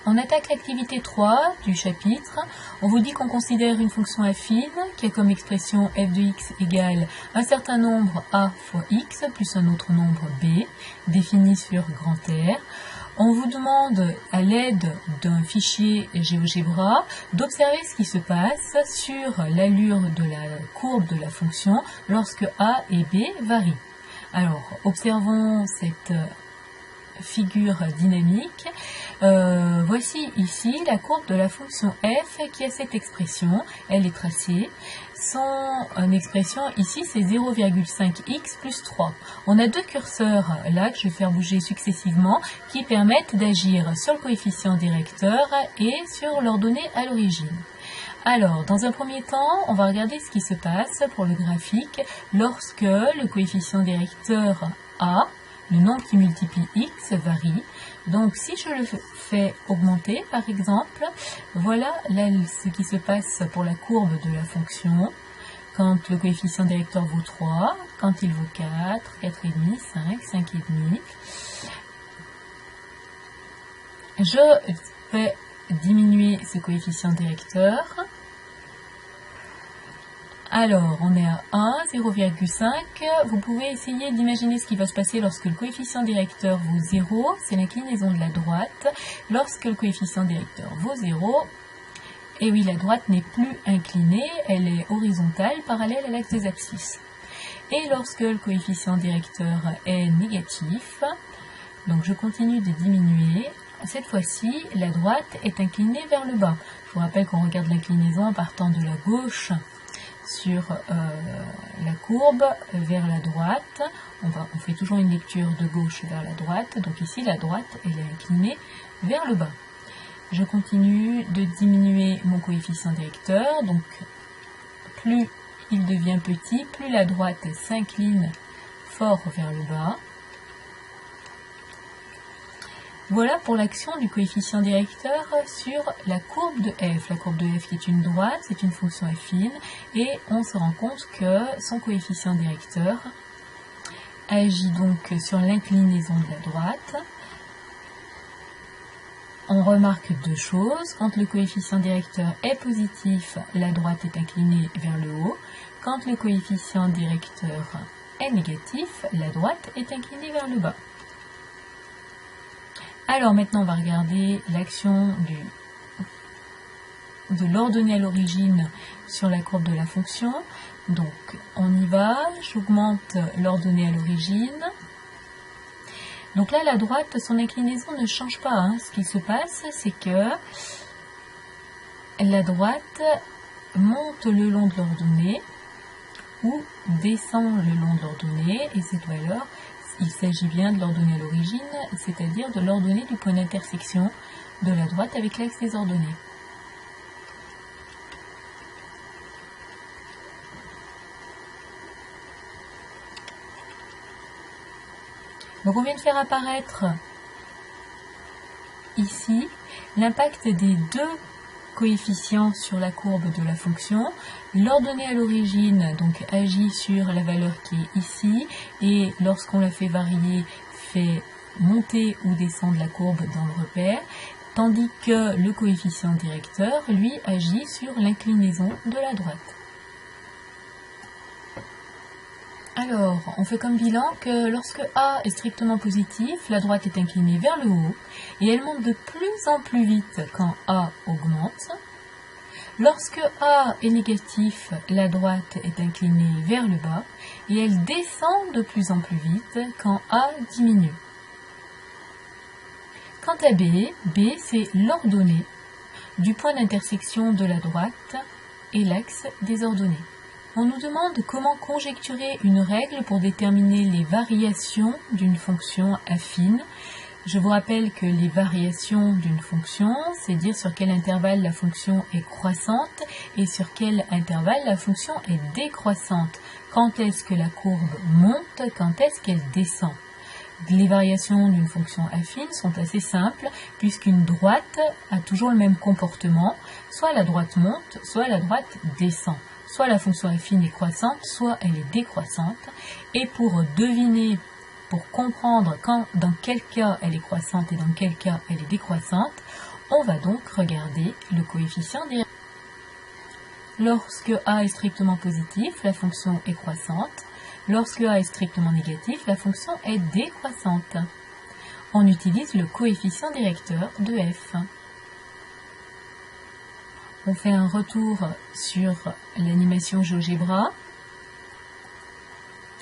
On attaque l'activité 3 du chapitre. On vous dit qu'on considère une fonction affine qui a comme expression f de x égale un certain nombre a fois x plus un autre nombre b, défini sur grand R. On vous demande, à l'aide d'un fichier GeoGebra, d'observer ce qui se passe sur l'allure de la courbe de la fonction lorsque a et b varient. Alors, observons cette figure dynamique. Voici ici la courbe de la fonction f qui a cette expression, elle est tracée. Son expression ici c'est 0,5x plus 3. On a deux curseurs là que je vais faire bouger successivement qui permettent d'agir sur le coefficient directeur et sur l'ordonnée à l'origine. Alors, dans un premier temps, on va regarder ce qui se passe pour le graphique lorsque le coefficient directeur a, le nombre qui multiplie x, varie. Donc, si je le fais augmenter, par exemple, voilà là, ce qui se passe pour la courbe de la fonction. Quand le coefficient directeur vaut 3, quand il vaut 4, 4,5, 5, 5,5. Je vais diminuer ce coefficient directeur. Alors, on est à 1, 0,5. Vous pouvez essayer d'imaginer ce qui va se passer lorsque le coefficient directeur vaut 0. C'est l'inclinaison de la droite. Lorsque le coefficient directeur vaut 0, et oui, la droite n'est plus inclinée, elle est horizontale, parallèle à l'axe des abscisses. Et lorsque le coefficient directeur est négatif, donc je continue de diminuer, cette fois-ci, la droite est inclinée vers le bas. Je vous rappelle qu'on regarde l'inclinaison en partant de la gauche sur la courbe vers la droite. On fait toujours une lecture de gauche vers la droite. Donc ici, la droite, elle est inclinée vers le bas. Je continue de diminuer mon coefficient directeur. Donc, plus il devient petit, plus la droite s'incline fort vers le bas. Voilà pour l'action du coefficient directeur sur la courbe de f. La courbe de f qui est une droite, c'est une fonction affine, et on se rend compte que son coefficient directeur agit donc sur l'inclinaison de la droite. On remarque deux choses. Quand le coefficient directeur est positif, la droite est inclinée vers le haut. Quand le coefficient directeur est négatif, la droite est inclinée vers le bas. Alors maintenant, on va regarder l'action de l'ordonnée à l'origine sur la courbe de la fonction. Donc, on y va, j'augmente l'ordonnée à l'origine. Donc là, la droite, son inclinaison ne change pas. Hein. Ce qui se passe, c'est que la droite monte le long de l'ordonnée ou descend le long de l'ordonnée, et cette valeur, il s'agit bien de l'ordonnée à l'origine, c'est-à-dire de l'ordonnée du point d'intersection de la droite avec l'axe des ordonnées. Donc on vient de faire apparaître ici l'impact des deux coefficients sur la courbe de la fonction. L'ordonnée à l'origine donc agit sur la valeur qui est ici et lorsqu'on la fait varier fait monter ou descendre la courbe dans le repère, tandis que le coefficient directeur lui agit sur l'inclinaison de la droite. Alors, on fait comme bilan que lorsque A est strictement positif, la droite est inclinée vers le haut et elle monte de plus en plus vite quand A augmente. Lorsque A est négatif, la droite est inclinée vers le bas et elle descend de plus en plus vite quand A diminue. Quant à B, c'est l'ordonnée du point d'intersection de la droite et l'axe des ordonnées. On nous demande comment conjecturer une règle pour déterminer les variations d'une fonction affine. Je vous rappelle que les variations d'une fonction, c'est dire sur quel intervalle la fonction est croissante et sur quel intervalle la fonction est décroissante. Quand est-ce que la courbe monte, quand est-ce qu'elle descend. Les variations d'une fonction affine sont assez simples puisqu'une droite a toujours le même comportement. Soit la droite monte, soit la droite descend. Soit la fonction affine est croissante, soit elle est décroissante. Et pour deviner, pour comprendre dans quel cas elle est croissante et dans quel cas elle est décroissante, On va donc regarder le coefficient directeur. Lorsque a est strictement positif, la fonction est croissante. Lorsque a est strictement négatif, la fonction est décroissante. On utilise le coefficient directeur de f. On fait un retour sur l'animation GeoGebra.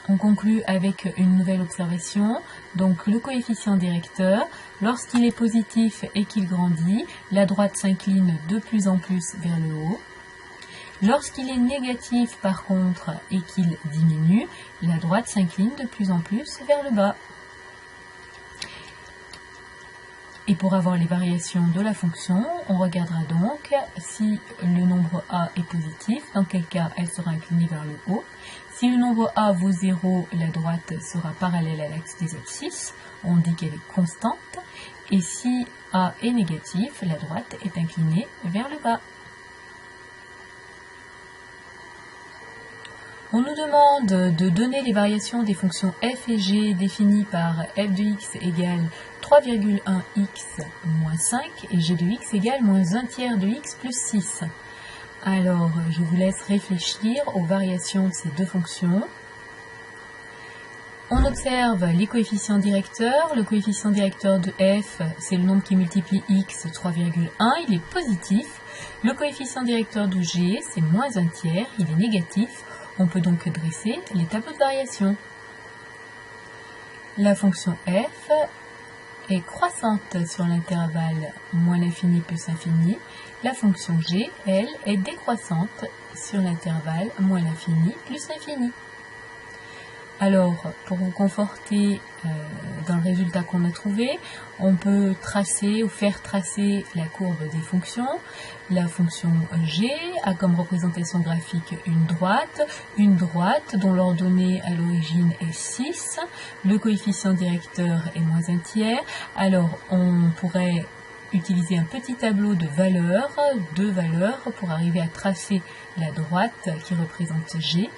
On conclut avec une nouvelle observation. Donc le coefficient directeur, lorsqu'il est positif et qu'il grandit, la droite s'incline de plus en plus vers le haut. Lorsqu'il est négatif par contre et qu'il diminue, la droite s'incline de plus en plus vers le bas. Et pour avoir les variations de la fonction, on regardera donc si le nombre a est positif, dans quel cas elle sera inclinée vers le haut. Si le nombre a vaut 0, la droite sera parallèle à l'axe des abscisses, on dit qu'elle est constante. Et si a est négatif, la droite est inclinée vers le bas. On nous demande de donner les variations des fonctions f et g définies par f de x égale 3,1x moins 5 et g de x égale moins 1 tiers de x plus 6. Alors, je vous laisse réfléchir aux variations de ces deux fonctions. On observe les coefficients directeurs. Le coefficient directeur de f, c'est le nombre qui multiplie x, 3,1, il est positif. Le coefficient directeur de g, c'est moins 1 tiers, il est négatif. On peut donc dresser les tableaux de variation. La fonction f est croissante sur l'intervalle moins l'infini plus l'infini. La fonction g, elle, est décroissante sur l'intervalle moins l'infini plus l'infini. Alors, pour vous conforter dans le résultat qu'on a trouvé, on peut tracer ou faire tracer la courbe des fonctions. La fonction g a comme représentation graphique une droite dont l'ordonnée à l'origine est 6. Le coefficient directeur est moins 1 tiers. Alors, on pourrait utiliser un petit tableau de valeurs, deux valeurs, pour arriver à tracer la droite qui représente g.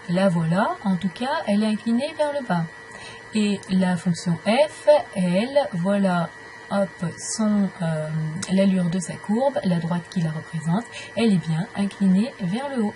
La voilà, en tout cas, elle est inclinée vers le bas. Et la fonction f, elle, voilà, hop, l'allure de sa courbe, la droite qui la représente, elle est bien inclinée vers le haut.